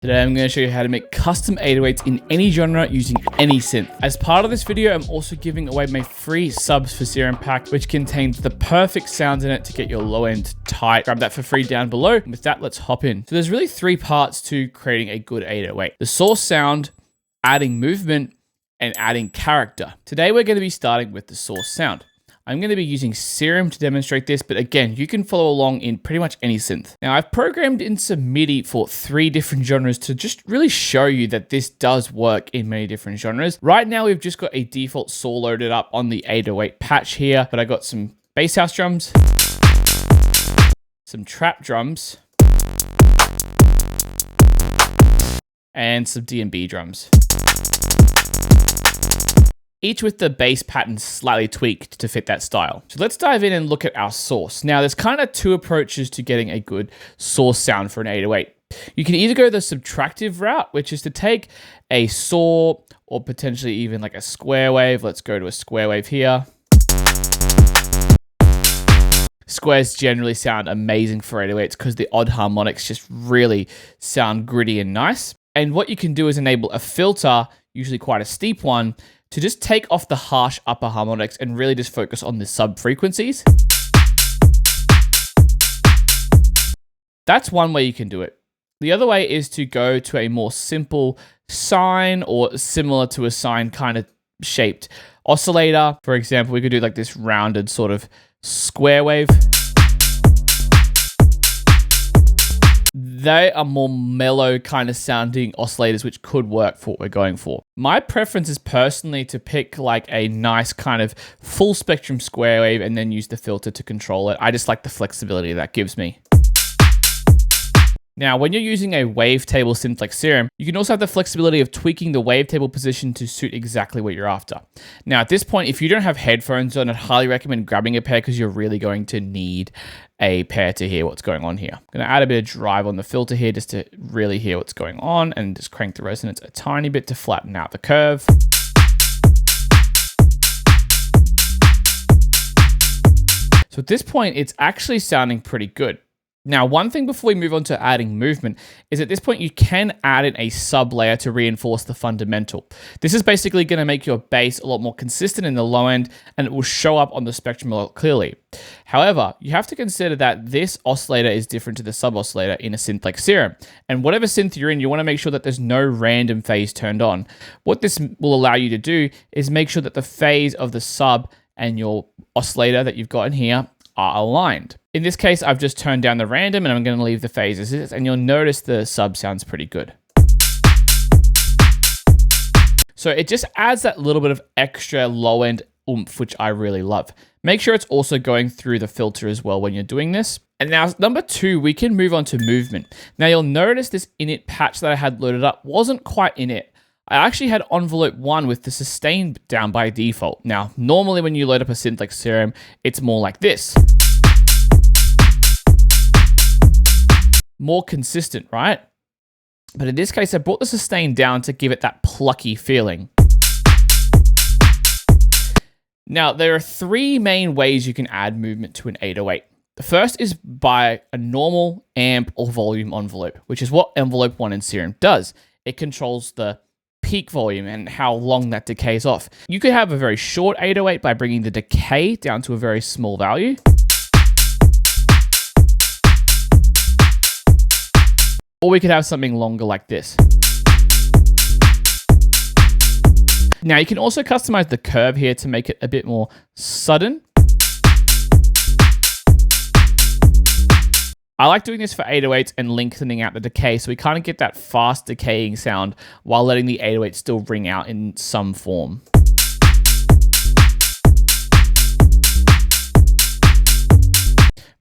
Today I'm going to show you how to make custom 808s in any genre using any synth. As part of this video, I'm also giving away my free subs for Serum pack, which contains the perfect sounds in it to get your low end tight. Grab that for free down below. And with that, let's hop in. So there's really three parts to creating a good 808. The source sound, adding movement, and adding character. Today we're going to be starting with the source sound. I'm going to be using Serum to demonstrate this, but again, you can follow along in pretty much any synth. Now, I've programmed in some MIDI for 3 different genres to just really show you that this does work in many different genres. Right now, we've just got a default saw loaded up on the 808 patch here, but I got some bass house drums, some trap drums, and some D&B drums. Each with the bass pattern slightly tweaked to fit that style. So let's dive in and look at our source. Now there's kind of 2 approaches to getting a good source sound for an 808. You can either go the subtractive route, which is to take a saw or potentially even like a square wave. Let's go to a square wave here. Squares generally sound amazing for 808s because the odd harmonics just really sound gritty and nice. And what you can do is enable a filter, usually quite a steep one, to just take off the harsh upper harmonics and really just focus on the sub frequencies. That's one way you can do it. The other way is to go to a more simple sine or similar to a sine kind of shaped oscillator. For example, we could do like this rounded sort of square wave. They are more mellow kind of sounding oscillators, which could work for what we're going for. My preference is personally to pick like a nice kind of full spectrum square wave and then use the filter to control it. I just like the flexibility that gives me. Now, when you're using a wavetable synth like Serum, you can also have the flexibility of tweaking the wavetable position to suit exactly what you're after. Now, at this point, if you don't have headphones on, I'd highly recommend grabbing a pair because you're really going to need a pair to hear what's going on here. I'm going to add a bit of drive on the filter here just to really hear what's going on and just crank the resonance a tiny bit to flatten out the curve. So at this point, it's actually sounding pretty good. Now, one thing before we move on to adding movement is at this point, you can add in a sub layer to reinforce the fundamental. This is basically going to make your bass a lot more consistent in the low end and it will show up on the spectrum a lot clearly. However, you have to consider that this oscillator is different to the sub oscillator in a synth like Serum. And whatever synth you're in, you want to make sure that there's no random phase turned on. What this will allow you to do is make sure that the phase of the sub and your oscillator that you've got in here are aligned. In this case, I've just turned down the random and I'm going to leave the phase as is, and you'll notice the sub sounds pretty good. So it just adds that little bit of extra low end oomph, which I really love. Make sure it's also going through the filter as well when you're doing this. And now number 2, we can move on to movement. Now you'll notice this init patch that I had loaded up wasn't quite init. I actually had envelope 1 with the sustain down by default. Now, normally when you load up a synth like Serum, it's more like this. More consistent, right? But in this case, I brought the sustain down to give it that plucky feeling. Now, there are 3 main ways you can add movement to an 808. The first is by a normal amp or volume envelope, which is what envelope 1 in Serum does. It controls the peak volume and how long that decays off. You could have a very short 808 by bringing the decay down to a very small value. Or we could have something longer like this. Now you can also customize the curve here to make it a bit more sudden. I like doing this for 808s and lengthening out the decay so we kind of get that fast decaying sound while letting the 808 still ring out in some form.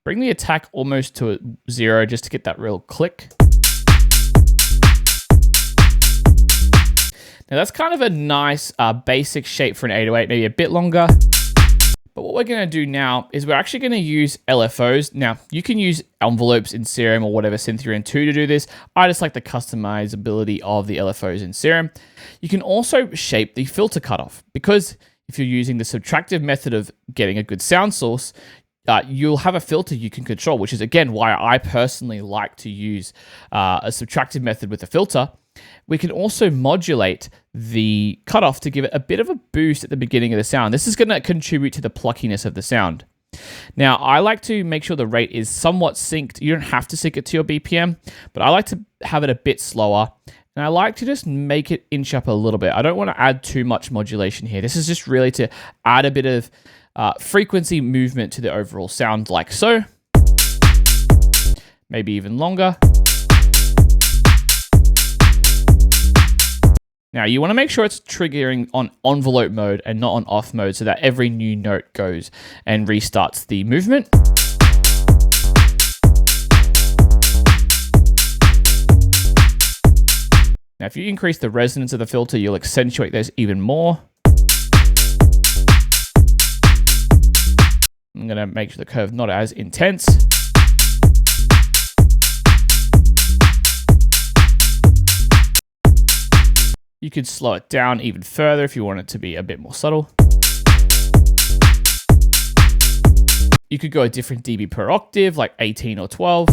Bring the attack almost to 0 just to get that real click. Now that's kind of a nice basic shape for an 808, maybe a bit longer. But what we're going to do now is we're actually going to use LFOs. Now, you can use envelopes in Serum or whatever synth you're in to do this. I just like the customizability of the LFOs in Serum. You can also shape the filter cutoff because if you're using the subtractive method of getting a good sound source, you'll have a filter you can control, which is, again, why I personally like to use a subtractive method with a filter. We can also modulate the cutoff to give it a bit of a boost at the beginning of the sound. This is going to contribute to the pluckiness of the sound. Now, I like to make sure the rate is somewhat synced. You don't have to sync it to your BPM, but I like to have it a bit slower. And I like to just make it inch up a little bit. I don't want to add too much modulation here. This is just really to add a bit of frequency movement to the overall sound, like so. Maybe even longer. Now, you want to make sure it's triggering on envelope mode and not on off mode so that every new note goes and restarts the movement. Now, if you increase the resonance of the filter, you'll accentuate those even more. I'm going to make sure the curve not as intense. You could slow it down even further if you want it to be a bit more subtle. You could go a different dB per octave, like 18 or 12.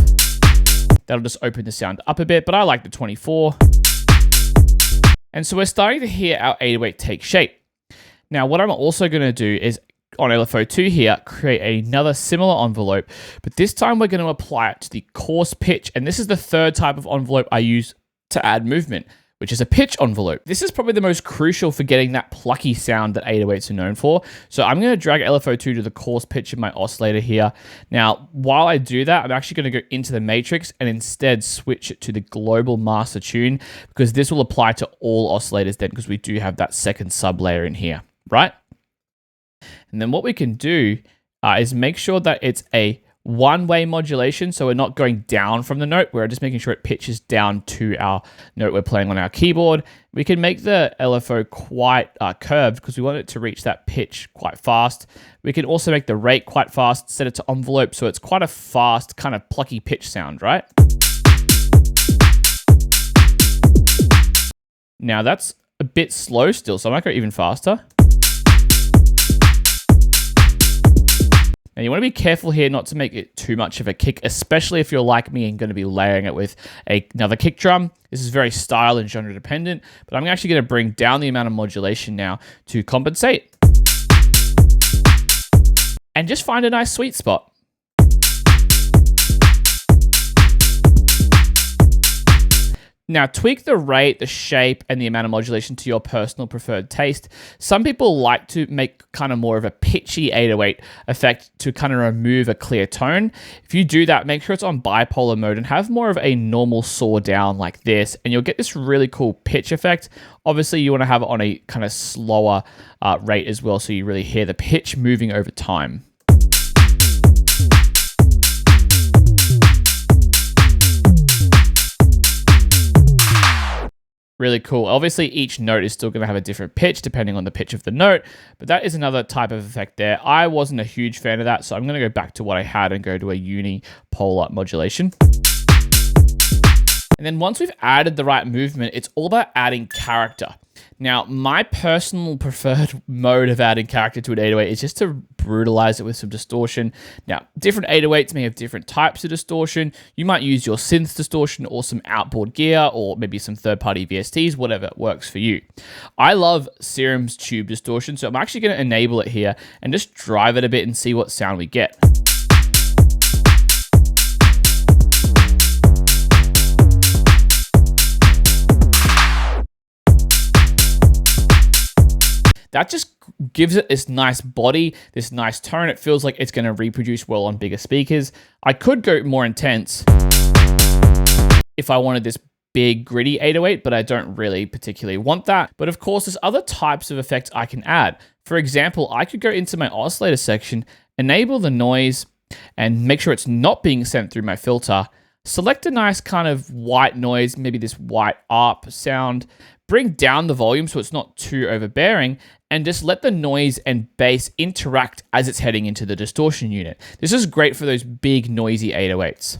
That'll just open the sound up a bit, but I like the 24. And so we're starting to hear our 808 take shape. Now, what I'm also going to do is, on LFO2 here, create another similar envelope, but this time we're going to apply it to the coarse pitch. And this is the third type of envelope I use to add movement, which is a pitch envelope. This is probably the most crucial for getting that plucky sound that 808s are known for. So I'm going to drag LFO2 to the coarse pitch of my oscillator here. Now, while I do that, I'm actually going to go into the matrix and instead switch it to the global master tune, because this will apply to all oscillators then, because we do have that second sub layer in here, right? And then what we can do is make sure that it's a one-way modulation, so we're not going down from the note, we're just making sure it pitches down to our note we're playing on our keyboard. We can make the LFO quite curved because we want it to reach that pitch quite fast. We can also make the rate quite fast, set it to envelope, so it's quite a fast, kind of plucky pitch sound, right? Now that's a bit slow still, so I might go even faster. Now you want to be careful here not to make it too much of a kick, especially if you're like me and going to be layering it with another kick drum. This is very style and genre dependent, but I'm actually going to bring down the amount of modulation now to compensate. And just find a nice sweet spot. Now, tweak the rate, the shape, and the amount of modulation to your personal preferred taste. Some people like to make kind of more of a pitchy 808 effect to kind of remove a clear tone. If you do that, make sure it's on bipolar mode and have more of a normal saw down like this, and you'll get this really cool pitch effect. Obviously, you want to have it on a kind of slower rate as well, so you really hear the pitch moving over time. Really cool. Obviously, each note is still going to have a different pitch depending on the pitch of the note, but that is another type of effect there. I wasn't a huge fan of that, so I'm going to go back to what I had and go to a unipolar modulation. And then once we've added the right movement, it's all about adding character. Now, my personal preferred mode of adding character to an 808 is just to brutalize it with some distortion. Now, different 808s may have different types of distortion. You might use your synth distortion or some outboard gear or maybe some third-party VSTs, whatever works for you. I love Serum's tube distortion, so I'm actually going to enable it here and just drive it a bit and see what sound we get. That just gives it this nice body, this nice tone. It feels like it's going to reproduce well on bigger speakers. I could go more intense if I wanted this big gritty 808, but I don't really particularly want that. But of course, there's other types of effects I can add. For example, I could go into my oscillator section, enable the noise, and make sure it's not being sent through my filter. Select a nice kind of white noise, maybe this white ARP sound. Bring down the volume so it's not too overbearing, and just let the noise and bass interact as it's heading into the distortion unit. This is great for those big noisy 808s.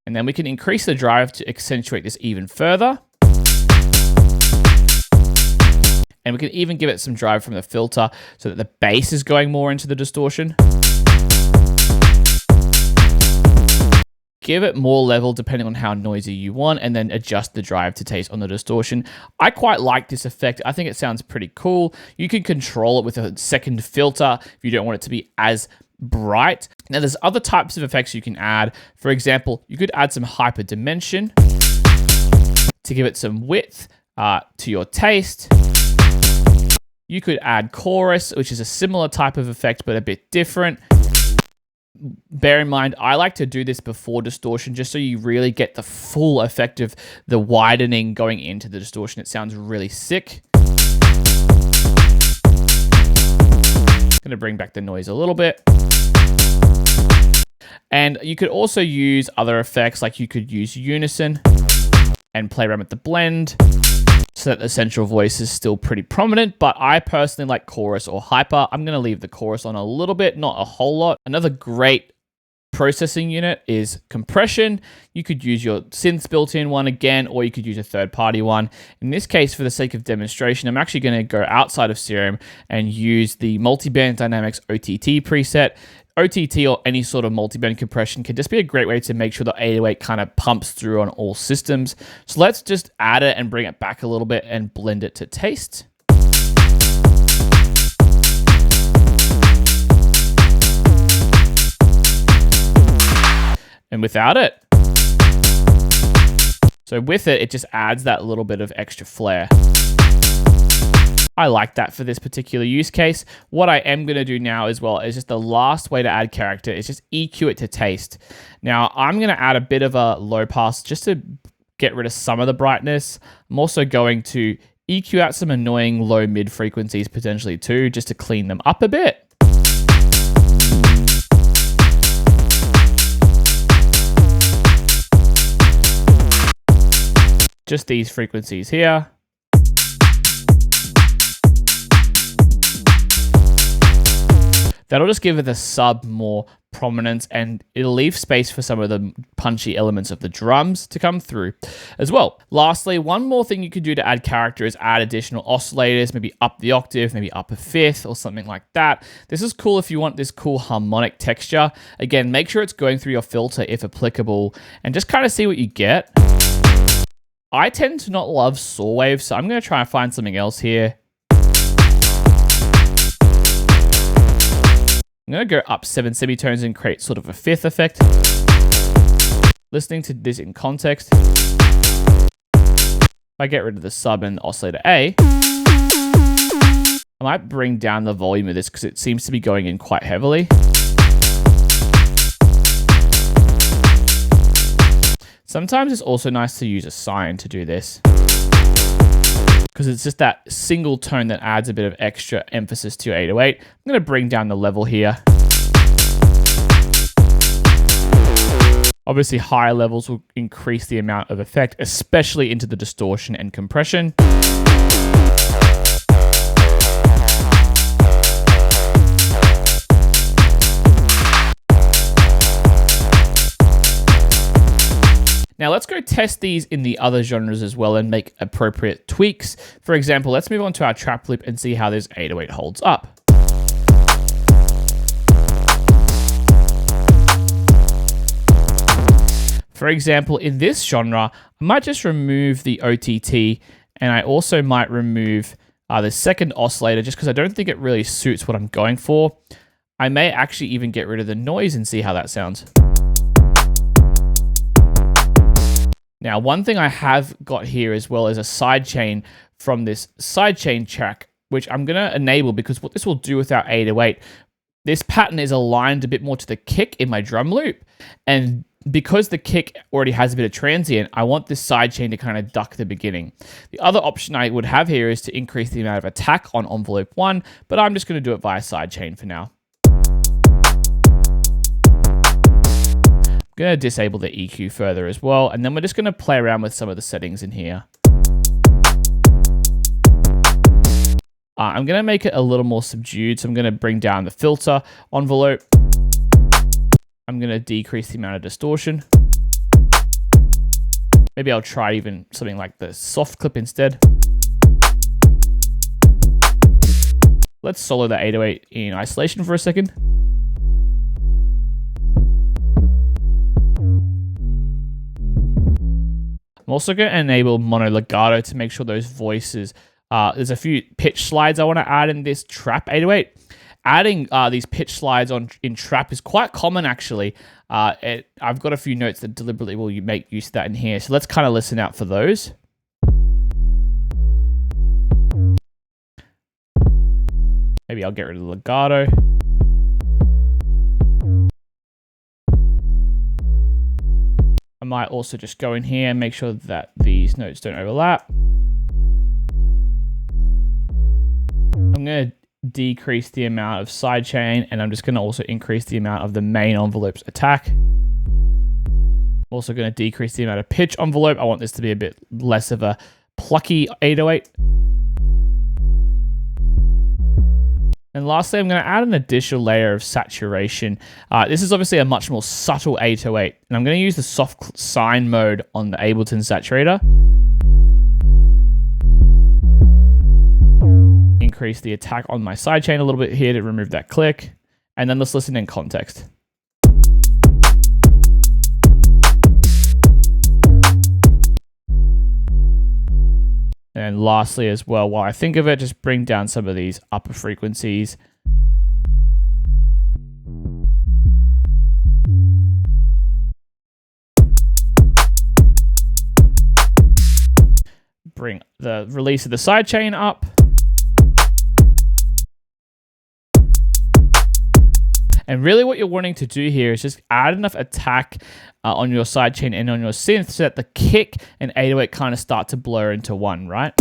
And then we can increase the drive to accentuate this even further. And we can even give it some drive from the filter so that the bass is going more into the distortion. Give it more level depending on how noisy you want, and then adjust the drive to taste on the distortion. I quite like this effect. I think it sounds pretty cool. You can control it with a second filter if you don't want it to be as bright. Now there's other types of effects you can add. For example, you could add some hyper dimension to give it some width to your taste. You could add chorus, which is a similar type of effect, but a bit different. Bear in mind, I like to do this before distortion, just so you really get the full effect of the widening going into the distortion. It sounds really sick. Gonna bring back the noise a little bit. And you could also use other effects, like you could use unison and play around with the blend so that the central voice is still pretty prominent, but I personally like chorus or hyper. I'm going to leave the chorus on a little bit, not a whole lot. Another great processing unit is compression. You could use your synths built-in one again, or you could use a third-party one. In this case, for the sake of demonstration, I'm actually going to go outside of Serum and use the Multiband Dynamics OTT preset. OTT or any sort of multiband compression can just be a great way to make sure the 808 kind of pumps through on all systems. So let's just add it and bring it back a little bit and blend it to taste. And without it. So with it, it just adds that little bit of extra flair. I like that for this particular use case. What I am going to do now as well is just the last way to add character is just EQ it to taste. Now I'm going to add a bit of a low pass just to get rid of some of the brightness. I'm also going to EQ out some annoying low mid frequencies potentially too, just to clean them up a bit. Just these frequencies here. That'll just give it the sub more prominence, and it'll leave space for some of the punchy elements of the drums to come through as well. Lastly, one more thing you could do to add character is add additional oscillators, maybe up the octave, maybe up a fifth or something like that. This is cool if you want this cool harmonic texture. Again, make sure it's going through your filter if applicable, and just kind of see what you get. I tend to not love saw waves, so I'm going to try and find something else here. I'm going to go up 7 semitones and create sort of a fifth effect. Listening to this in context, if I get rid of the sub and oscillator A, I might bring down the volume of this because it seems to be going in quite heavily. Sometimes it's also nice to use a sine to do this, because it's just that single tone that adds a bit of extra emphasis to your 808. I'm going to bring down the level here. Obviously, higher levels will increase the amount of effect, especially into the distortion and compression. Now let's go test these in the other genres as well and make appropriate tweaks. For example, let's move on to our trap loop and see how this 808 holds up. For example, in this genre, I might just remove the OTT, and I also might remove the second oscillator just because I don't think it really suits what I'm going for. I may actually even get rid of the noise and see how that sounds. Now, one thing I have got here as well is a sidechain from this sidechain track, which I'm going to enable because what this will do with our 808, this pattern is aligned a bit more to the kick in my drum loop. And because the kick already has a bit of transient, I want this sidechain to kind of duck the beginning. The other option I would have here is to increase the amount of attack on envelope 1, but I'm just going to do it via sidechain for now. Going to disable the EQ further as well, and then we're just going to play around with some of the settings in here. I'm going to make it a little more subdued, so I'm going to bring down the filter envelope. I'm going to decrease the amount of distortion. Maybe I'll try even something like the soft clip instead. Let's solo that 808 in isolation for a second. I'm also going to enable mono legato to make sure those voices, there's a few pitch slides I want to add in this trap 808. Adding these pitch slides in trap is quite common actually. I've got a few notes that deliberately will make use of that in here. So let's kind of listen out for those. Maybe I'll get rid of the legato. I might also just go in here and make sure that these notes don't overlap. I'm going to decrease the amount of sidechain, and I'm just going to also increase the amount of the main envelope's attack. I'm also going to decrease the amount of pitch envelope. I want this to be a bit less of a plucky 808. And lastly, I'm going to add an additional layer of saturation. This is obviously a much more subtle 808, and I'm going to use the soft sine mode on the Ableton saturator. Increase the attack on my sidechain a little bit here to remove that click, and then let's listen in context. And lastly as well, while I think of it, just bring down some of these upper frequencies. Bring the release of the sidechain up. And really what you're wanting to do here is just add enough attack on your sidechain and on your synth so that the kick and 808 kind of start to blur into one, right?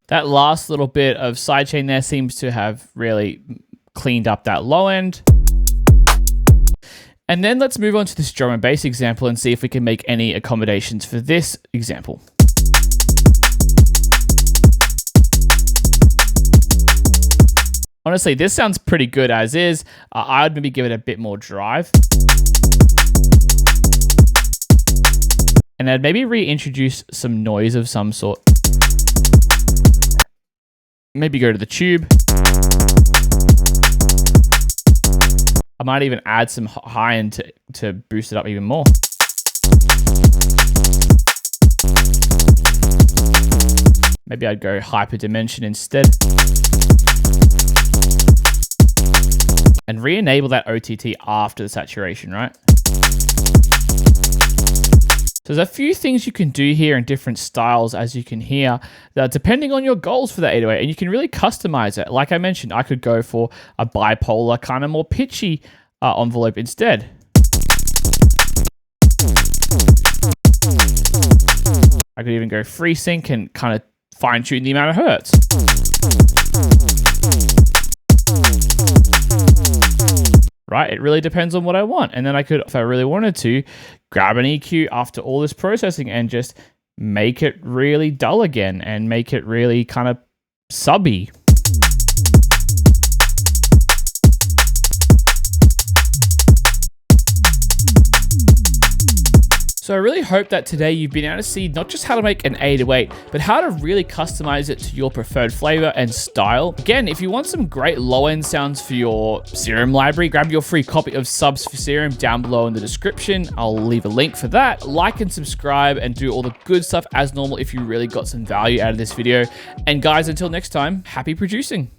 That last little bit of sidechain there seems to have really cleaned up that low end. And then let's move on to this drum and bass example and see if we can make any accommodations for this example. Honestly, this sounds pretty good as is. I would maybe give it a bit more drive. And I'd maybe reintroduce some noise of some sort. Maybe go to the tube. I might even add some high end to boost it up even more. Maybe I'd go hyper dimension instead. And re-enable that OTT after the saturation, right? So there's a few things you can do here in different styles, as you can hear, that depending on your goals for the 808, and you can really customize it. Like I mentioned, I could go for a bipolar, kind of more pitchy envelope instead. I could even go free sync and kind of fine tune the amount of hertz. Right? It really depends on what I want. And then I could, if I really wanted to, grab an EQ after all this processing and just make it really dull again and make it really kind of subby. So I really hope that today you've been able to see not just how to make an 808, but how to really customize it to your preferred flavor and style. Again, if you want some great low-end sounds for your Serum library, grab your free copy of Subs for Serum down below in the description. I'll leave a link for that. Like and subscribe and do all the good stuff as normal if you really got some value out of this video. And guys, until next time, happy producing.